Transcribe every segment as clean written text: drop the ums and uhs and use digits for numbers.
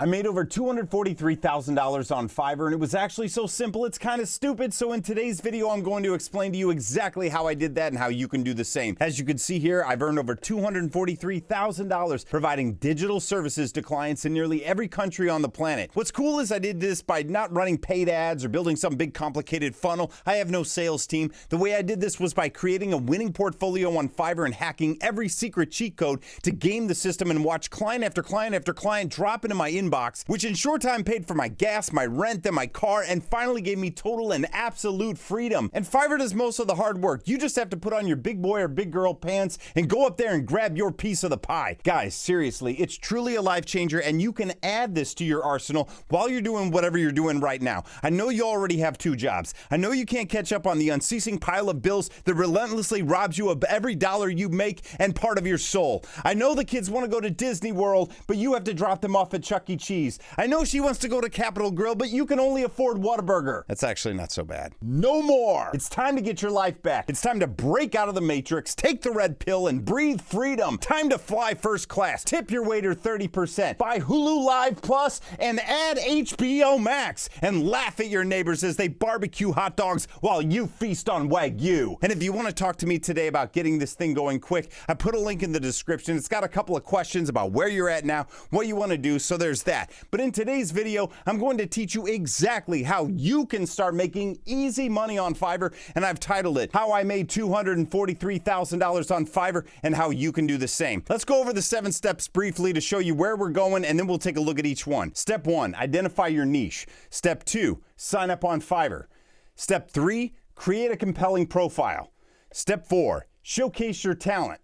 I made over $243,000 on Fiverr, and it was actually so simple it's kind of stupid. So in today's video, I'm going to explain to you exactly how I did that and how you can do the same. As you can see here, I've earned over $243,000 providing digital services to clients in nearly every country on the planet. What's cool is I did this by not running paid ads or building some big complicated funnel. I have no sales team. The way I did this was by creating a winning portfolio on Fiverr and hacking every secret cheat code to game the system and watch client after client after client drop into my inbox, which in short time paid for my gas, my rent, then my car, and finally gave me total and absolute freedom. And Fiverr does most of the hard work. You just have to put on your big boy or big girl pants and go up there and grab your piece of the pie. Guys, seriously, it's truly a life changer, and you can add this to your arsenal while you're doing whatever you're doing right now. I know you already have 2 jobs. I know you can't catch up on the unceasing pile of bills that relentlessly robs you of every dollar you make and part of your soul. I know the kids want to go to Disney World, but you have to drop them off at Chuck E. Cheese. I know she wants to go to Capitol Grill, but you can only afford Whataburger. That's actually not so bad. No more! It's time to get your life back. It's time to break out of the matrix, take the red pill, and breathe freedom. Time to fly first class, tip your waiter 30%, buy Hulu Live Plus, and add HBO Max, and laugh at your neighbors as they barbecue hot dogs while you feast on Wagyu. And if you want to talk to me today about getting this thing going quick, I put a link in the description. It's got a couple of questions about where you're at now, what you want to do, so there's that. But in today's video, I'm going to teach you exactly how you can start making easy money on Fiverr, and I've titled it, How I Made $243,000 on Fiverr and How You Can Do the Same. Let's go over the 7 steps briefly to show you where we're going, and then we'll take a look at each one. Step 1, identify your niche. Step 2, sign up on Fiverr. Step 3, create a compelling profile. Step 4, showcase your talent.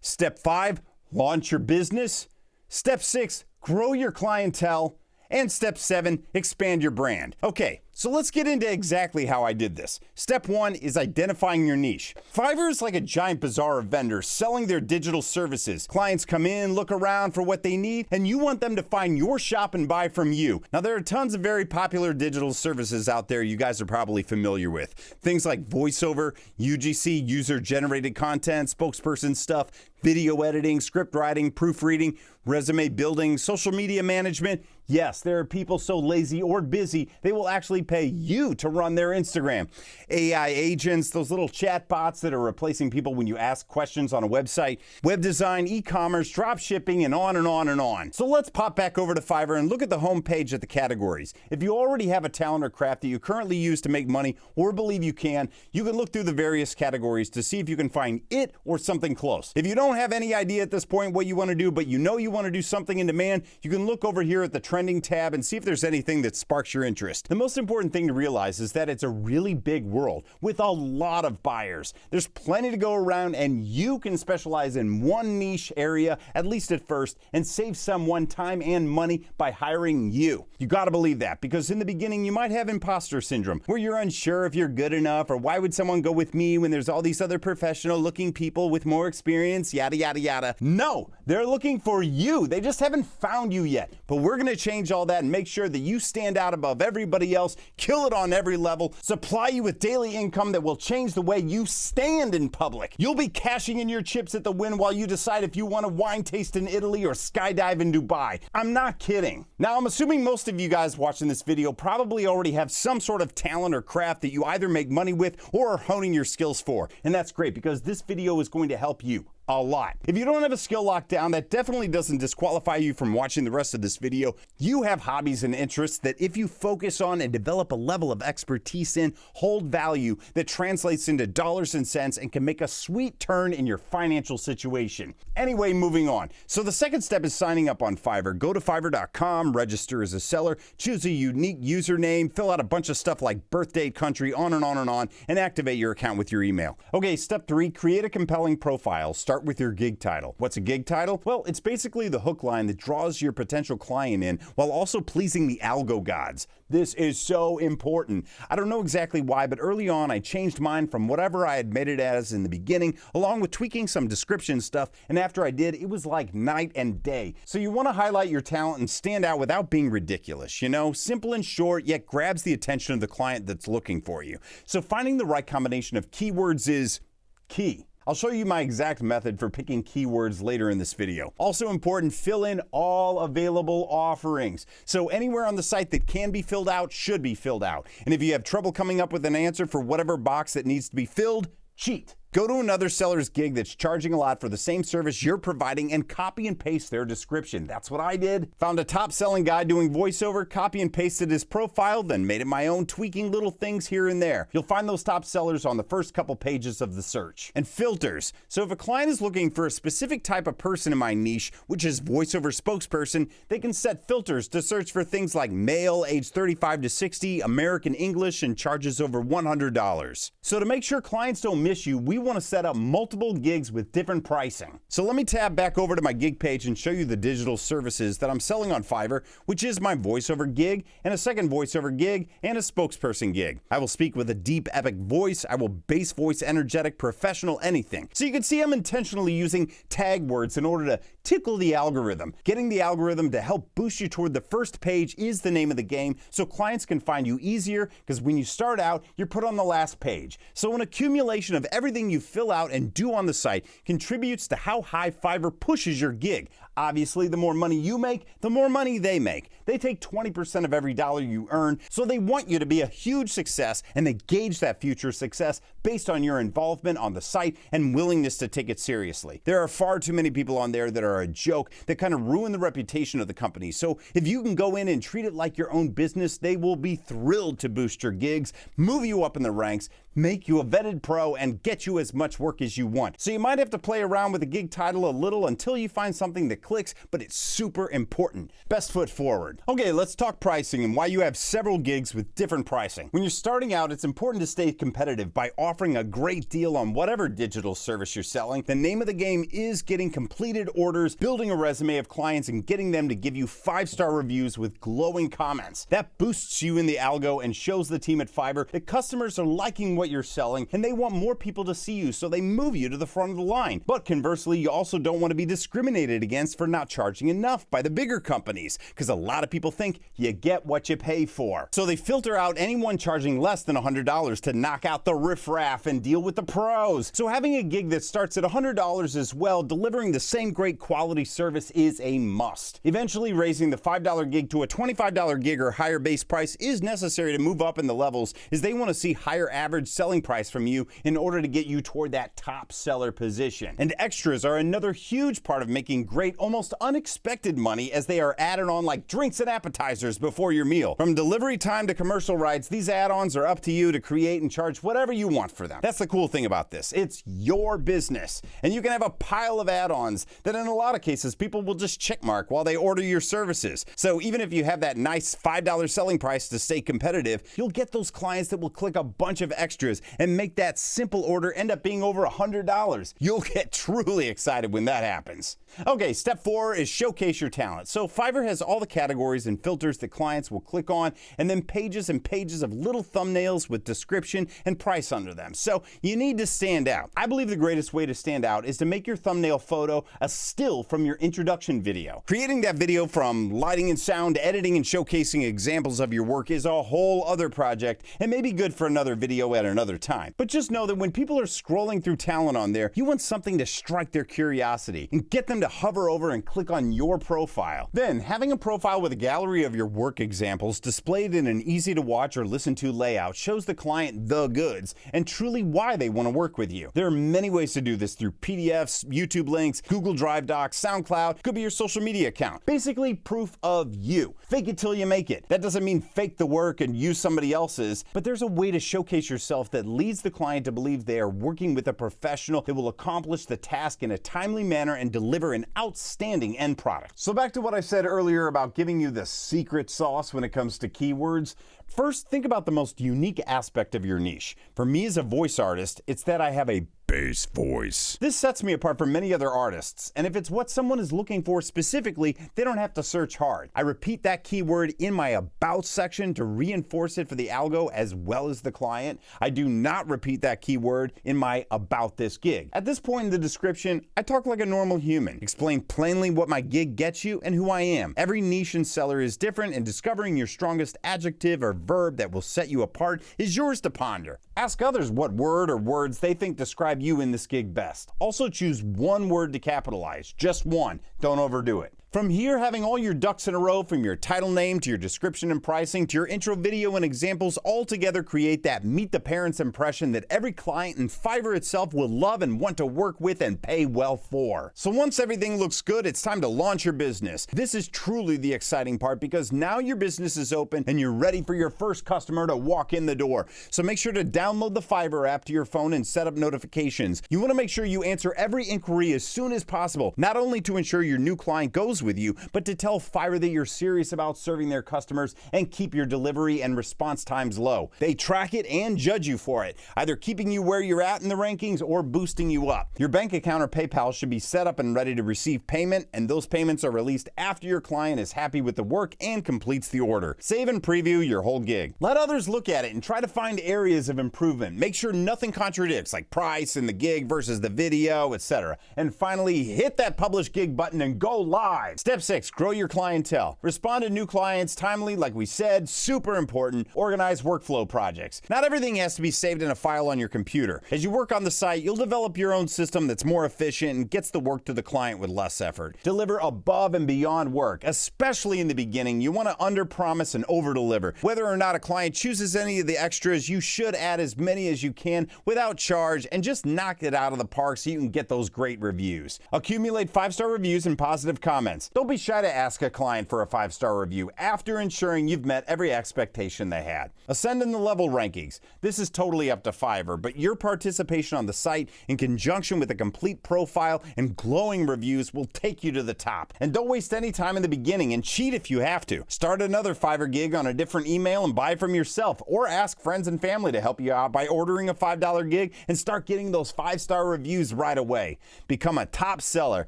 Step 5, launch your business. Step 6, grow your clientele. And step 7, expand your brand. Okay, so let's get into exactly how I did this. Step 1 is identifying your niche. Fiverr is like a giant bazaar of vendors selling their digital services. Clients come in, look around for what they need, and you want them to find your shop and buy from you. Now, there are tons of very popular digital services out there you guys are probably familiar with. Things like voiceover, UGC, user-generated content, spokesperson stuff, video editing, script writing, proofreading, resume building, social media management. Yes, there are people so lazy or busy, they will actually pay you to run their Instagram. AI agents, those little chat bots that are replacing people when you ask questions on a website, web design, e-commerce, drop shipping, and on and on and on. So let's pop back over to Fiverr and look at the home page at the categories. If you already have a talent or craft that you currently use to make money or believe you can look through the various categories to see if you can find it or something close. If you don't have any idea at this point what you want to do, but you know you want to do something in demand, you can look over here at the trending tab and see if there's anything that sparks your interest. The most important thing to realize is that it's a really big world with a lot of buyers. There's plenty to go around, and you can specialize in one niche area, at least at first, and save someone time and money by hiring you. You gotta believe that, because in the beginning you might have imposter syndrome, where you're unsure if you're good enough, or why would someone go with me when there's all these other professional looking people with more experience, yada yada yada. No, they're looking for you. They just haven't found you yet. But we're gonna change all that and make sure that you stand out above everybody else, kill it on every level, supply you with daily income that will change the way you stand in public. You'll be cashing in your chips at the win while you decide if you want a wine taste in Italy or skydive in Dubai. I'm not kidding. Now, I'm assuming most of you guys watching this video probably already have some sort of talent or craft that you either make money with or are honing your skills for. And that's great, because this video is going to help you a lot. If you don't have a skill locked down, that definitely doesn't disqualify you from watching the rest of this video. You have hobbies and interests that if you focus on and develop a level of expertise in, hold value that translates into dollars and cents and can make a sweet turn in your financial situation. Anyway, moving on. So the second step is signing up on Fiverr. Go to fiverr.com, register as a seller, choose a unique username, fill out a bunch of stuff like birthday, country, on and on and on, and activate your account with your email. Okay, step 3, create a compelling profile. Start with your gig title. What's a gig title? Well, it's basically the hook line that draws your potential client in while also pleasing the algo gods. This is so important. I don't know exactly why, but early on I changed mine from whatever I had made it as in the beginning, along with tweaking some description stuff, and after I did, it was like night and day. So you want to highlight your talent and stand out without being ridiculous, you know? Simple and short, yet grabs the attention of the client that's looking for you. So finding the right combination of keywords is key. I'll show you my exact method for picking keywords later in this video. Also important, fill in all available offerings. So anywhere on the site that can be filled out should be filled out. And if you have trouble coming up with an answer for whatever box that needs to be filled, cheat. Go to another seller's gig that's charging a lot for the same service you're providing and copy and paste their description. That's what I did. Found a top selling guy doing voiceover, copy and pasted his profile, then made it my own, tweaking little things here and there. You'll find those top sellers on the first couple pages of the search. And filters. So if a client is looking for a specific type of person in my niche, which is voiceover spokesperson, they can set filters to search for things like male, age 35 to 60, American English, and charges over $100. So to make sure clients don't miss you, we want to set up multiple gigs with different pricing. So let me tab back over to my gig page and show you the digital services that I'm selling on Fiverr, which is my voiceover gig and a second voiceover gig and a spokesperson gig. I will speak with a deep, epic voice. I will bass voice, energetic, professional, anything. So you can see I'm intentionally using tag words in order to tickle the algorithm. Getting the algorithm to help boost you toward the first page is the name of the game, so clients can find you easier, because when you start out, you're put on the last page. So an accumulation of everything you fill out and do on the site contributes to how high Fiverr pushes your gig. Obviously, the more money you make, the more money they make. They take 20% of every dollar you earn, so they want you to be a huge success, and they gauge that future success based on your involvement on the site and willingness to take it seriously. There are far too many people on there that are a joke that kind of ruin the reputation of the company. So if you can go in and treat it like your own business, they will be thrilled to boost your gigs, move you up in the ranks, make you a vetted pro, and get you as much work as you want. So you might have to play around with the gig title a little until you find something that clicks, but it's super important. Best foot forward. Okay, let's talk pricing and why you have several gigs with different pricing. When you're starting out, it's important to stay competitive by offering a great deal on whatever digital service you're selling. The name of the game is getting completed orders, building a resume of clients, and getting them to give you 5-star reviews with glowing comments. That boosts you in the algo and shows the team at Fiverr that customers are liking what you're selling and they want more people to see you, so they move you to the front of the line. But conversely, you also don't want to be discriminated against for not charging enough by the bigger companies, because a lot of people think you get what you pay for. So they filter out anyone charging less than $100 to knock out the riffraff and deal with the pros. So having a gig that starts at $100 as well, delivering the same great quality service, is a must. Eventually, raising the $5 gig to a $25 gig or higher base price is necessary to move up in the levels, as they want to see higher average selling price from you in order to get you toward that top seller position. And extras are another huge part of making great, almost unexpected money, as they are added on like drinks and appetizers before your meal. From delivery time to commercial rights, these add-ons are up to you to create and charge whatever you want for them. That's the cool thing about this. It's your business, and you can have a pile of add-ons that in a lot of cases people will just checkmark while they order your services. So even if you have that nice $5 selling price to stay competitive, you'll get those clients that will click a bunch of extras and make that simple order end up being over $100. You'll get truly excited when that happens. Okay, step 4 is showcase your talent. So Fiverr has all the categories and filters that clients will click on, and then pages and pages of little thumbnails with description and price under them. So you need to stand out. I believe the greatest way to stand out is to make your thumbnail photo a still from your introduction video. Creating that video from lighting and sound, editing and showcasing examples of your work is a whole other project and may be good for another video at another time. But just know that when people are scrolling through talent on there, you want something to strike their curiosity and get them to hover over and click on your profile. Then, having a profile with a gallery of your work examples displayed in an easy to watch or listen to layout shows the client the goods and truly why they want to work with you. There are many ways to do this, through PDFs, YouTube links, Google Drive docs, SoundCloud, could be your social media account. Basically, proof of you. Fake it till you make it. That doesn't mean fake the work and use somebody else's, but there's a way to showcase yourself that leads the client to believe they are working with a professional that will accomplish the task in a timely manner and deliver an outstanding end product. So back to what I said earlier about giving you the secret sauce when it comes to keywords. First, think about the most unique aspect of your niche. For me as a voice artist, it's that I have a bass voice. This sets me apart from many other artists, and if it's what someone is looking for specifically, they don't have to search hard. I repeat that keyword in my About section to reinforce it for the algo as well as the client. I do not repeat that keyword in my About This Gig. At this point in the description, I talk like a normal human, explain plainly what my gig gets you and who I am. Every niche and seller is different, and discovering your strongest adjective or verb that will set you apart is yours to ponder. Ask others what word or words they think describe have you in this gig best. Also choose one word to capitalize, just one. Don't overdo it. From here, having all your ducks in a row, from your title name to your description and pricing to your intro video and examples, all together create that meet the parents impression that every client in Fiverr itself will love and want to work with and pay well for. So once everything looks good, it's time to launch your business. This is truly the exciting part because now your business is open and you're ready for your first customer to walk in the door. So make sure to download the Fiverr app to your phone and set up notifications. You want to make sure you answer every inquiry as soon as possible, not only to ensure your new client goes with you, but to tell Fiverr that you're serious about serving their customers and keep your delivery and response times low. They track it and judge you for it, either keeping you where you're at in the rankings or boosting you up. Your bank account or PayPal should be set up and ready to receive payment, and those payments are released after your client is happy with the work and completes the order. Save and preview your whole gig. Let others look at it and try to find areas of improvement. Make sure nothing contradicts, like price and the gig versus the video, etc. And finally, hit that publish gig button and go live. Step 6, grow your clientele. Respond to new clients timely, like we said, super important. Organize workflow projects. Not everything has to be saved in a file on your computer. As you work on the site, you'll develop your own system that's more efficient and gets the work to the client with less effort. Deliver above and beyond work, especially in the beginning. You want to under-promise and over-deliver. Whether or not a client chooses any of the extras, you should add as many as you can without charge and just knock it out of the park so you can get those great reviews. Accumulate 5-star reviews and positive comments. Don't be shy to ask a client for a 5-star review after ensuring you've met every expectation they had. Ascend in the level rankings. This is totally up to Fiverr, but your participation on the site in conjunction with a complete profile and glowing reviews will take you to the top. And don't waste any time in the beginning and cheat if you have to. Start another Fiverr gig on a different email and buy from yourself, or ask friends and family to help you out by ordering a $5 gig and start getting those 5-star reviews right away. Become a top seller.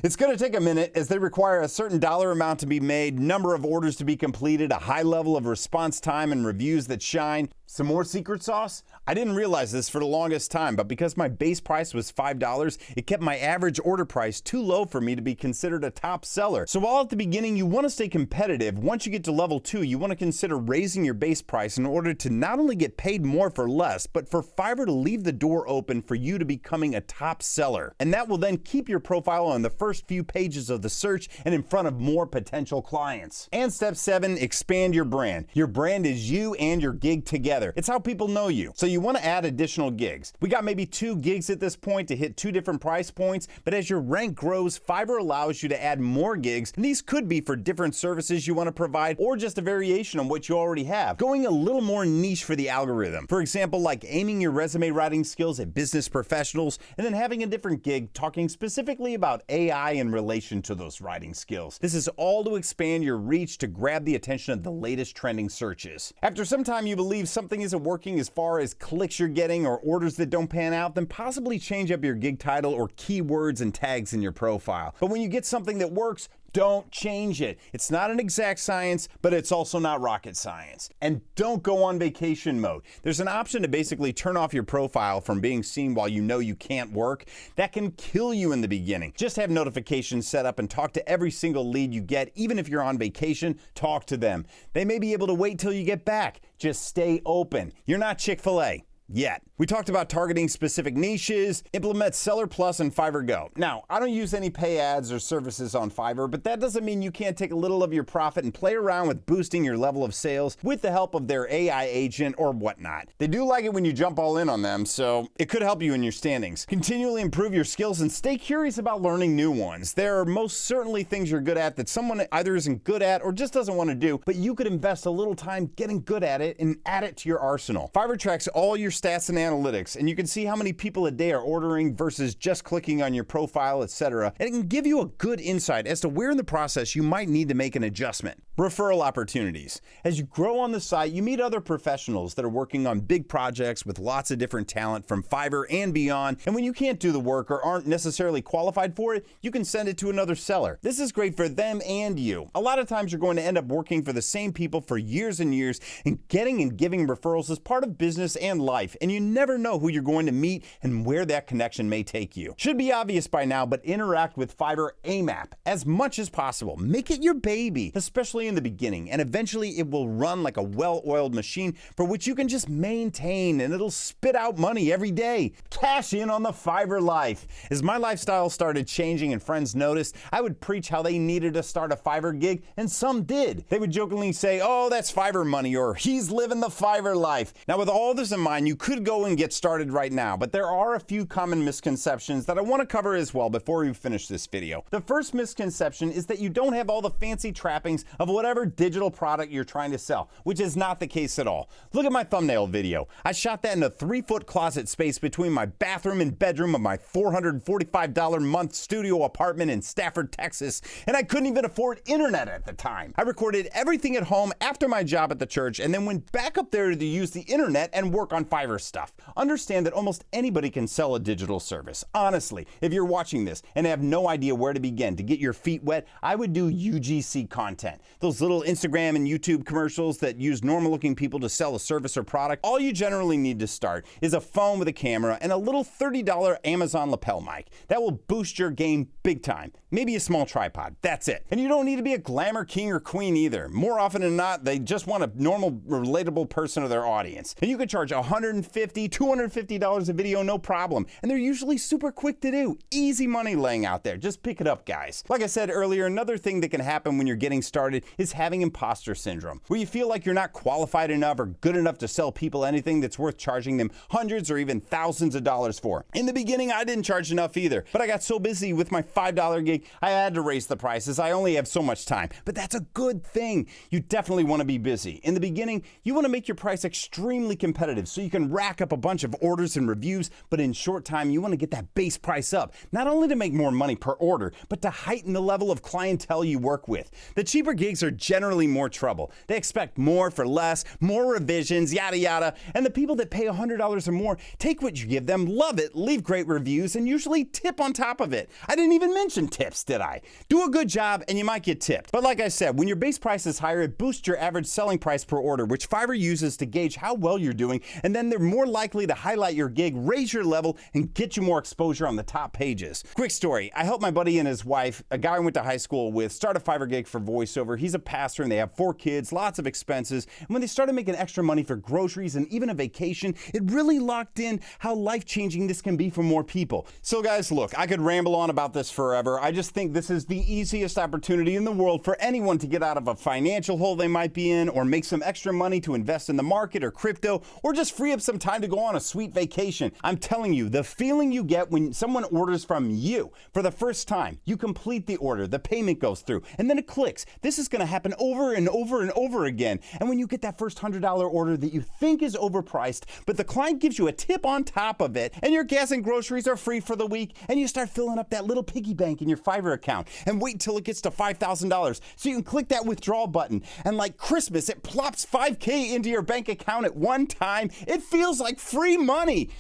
It's going to take a minute as they require a certain dollar amount to be made, number of orders to be completed, a high level of response time, and reviews that shine. Some more secret sauce? I didn't realize this for the longest time, but because my base price was $5, it kept my average order price too low for me to be considered a top seller. So while at the beginning you want to stay competitive, once you get to level 2, you want to consider raising your base price in order to not only get paid more for less, but for Fiverr to leave the door open for you to becoming a top seller. And that will then keep your profile on the first few pages of the search and in front of more potential clients. And step 7, expand your brand. Your brand is you and your gig together. It's how people know you. So you want to add additional gigs. We got maybe 2 gigs at this point to hit 2 different price points, but as your rank grows, Fiverr allows you to add more gigs, and these could be for different services you want to provide or just a variation on what you already have, going a little more niche for the algorithm. For example, like aiming your resume writing skills at business professionals and then having a different gig talking specifically about AI in relation to those writing skills. This is all to expand your reach to grab the attention of the latest trending searches. After some time you believe something isn't working as far as clicks you're getting or orders that don't pan out, then possibly change up your gig title or keywords and tags in your profile. But when you get something that works, don't change it. It's not an exact science, but it's also not rocket science. And don't go on vacation mode. There's an option to basically turn off your profile from being seen while you know you can't work. That can kill you in the beginning. Just have notifications set up and talk to every single lead you get. Even if you're on vacation, talk to them. They may be able to wait till you get back. Just stay open. You're not Chick-fil-A. Yet. We talked about targeting specific niches, implement Seller Plus and Fiverr Go. Now, I don't use any pay ads or services on Fiverr, but that doesn't mean you can't take a little of your profit and play around with boosting your level of sales with the help of their AI agent or whatnot. They do like it when you jump all in on them, so it could help you in your standings. Continually improve your skills and stay curious about learning new ones. There are most certainly things you're good at that someone either isn't good at or just doesn't want to do, but you could invest a little time getting good at it and add it to your arsenal. Fiverr tracks all your stats and analytics, and you can see how many people a day are ordering versus just clicking on your profile, etc. And it can give you a good insight as to where in the process you might need to make an adjustment. Referral opportunities. As you grow on the site, you meet other professionals that are working on big projects with lots of different talent from Fiverr and beyond. And when you can't do the work or aren't necessarily qualified for it, you can send it to another seller. This is great for them and you. A lot of times you're going to end up working for the same people for years and years, and getting and giving referrals is part of business and life. life, and you never know who you're going to meet and where that connection may take you. Should be obvious by now, but interact with Fiverr AMAP as much as possible. Make it your baby, especially in the beginning, and eventually it will run like a well-oiled machine for which you can just maintain, and it'll spit out money every day. Cash in on the Fiverr life. As my lifestyle started changing and friends noticed, I would preach how they needed to start a Fiverr gig, and some did. They would jokingly say, "Oh, that's Fiverr money," or "He's living the Fiverr life." Now, with all this in mind, you could go and get started right now, but there are a few common misconceptions that I want to cover as well before we finish this video. The first misconception is that you don't have all the fancy trappings of whatever digital product you're trying to sell, which is not the case at all. Look at my thumbnail video. I shot that in a 3-foot closet space between my bathroom and bedroom of my $445 a month studio apartment in Stafford, Texas, and I couldn't even afford internet at the time. I recorded everything at home after my job at the church and then went back up there to use the internet and work on Fiverr stuff. Understand that almost anybody can sell a digital service. Honestly, if you're watching this and have no idea where to begin to get your feet wet, I would do UGC content. Those little Instagram and YouTube commercials that use normal looking people to sell a service or product. All you generally need to start is a phone with a camera and a little $30 Amazon lapel mic. That will boost your game big time. Maybe a small tripod, that's it. And you don't need to be a glamour king or queen either. More often than not, they just want a normal, relatable person of their audience. And you could charge $150, $250 a video, no problem. And they're usually super quick to do. Easy money laying out there. Just pick it up, guys. Like I said earlier, another thing that can happen when you're getting started is having imposter syndrome, where you feel like you're not qualified enough or good enough to sell people anything that's worth charging them hundreds or even thousands of dollars for. In the beginning, I didn't charge enough either, but I got so busy with my $5 gig, I had to raise the prices. I only have so much time, but that's a good thing. You definitely want to be busy. In the beginning, you want to make your price extremely competitive so you can rack up a bunch of orders and reviews, but in short time, you want to get that base price up, not only to make more money per order, but to heighten the level of clientele you work with. The cheaper gigs are generally more trouble. They expect more for less, more revisions, yada yada, and the people that pay $100 or more take what you give them, love it, leave great reviews, and usually tip on top of it. I didn't even mention tips, did I? Do a good job and you might get tipped. But like I said, when your base price is higher, it boosts your average selling price per order, which Fiverr uses to gauge how well you're doing, and then they're more likely to highlight your gig, raise your level, and get you more exposure on the top pages. Quick story, I helped my buddy and his wife, a guy I went to high school with, start a Fiverr gig for voiceover. He's a pastor and they have 4 kids, lots of expenses, and when they started making extra money for groceries and even a vacation, it really locked in how life-changing this can be for more people. So guys, look, I could ramble on about this forever. I just think this is the easiest opportunity in the world for anyone to get out of a financial hole they might be in, or make some extra money to invest in the market or crypto, or just free up some time to go on a sweet vacation. I'm telling you, the feeling you get when someone orders from you for the first time, you complete the order, the payment goes through, and then it clicks. This is going to happen over and over and over again. And when you get that first $100 order that you think is overpriced, but the client gives you a tip on top of it, and your gas and groceries are free for the week, and you start filling up that little piggy bank in your Fiverr account, and wait until it gets to $5,000 so you can click that withdrawal button, and like Christmas, it plops $5K into your bank account at one time. It feels like free money.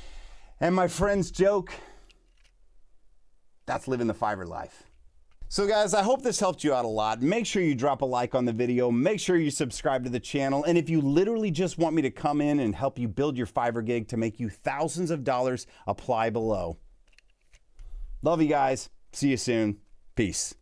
And my friends joke, that's living the Fiverr life. So guys, I hope this helped you out a lot. Make sure you drop a like on the video. Make sure you subscribe to the channel. And if you literally just want me to come in and help you build your Fiverr gig to make you thousands of dollars, apply below. Love you guys. See you soon. Peace.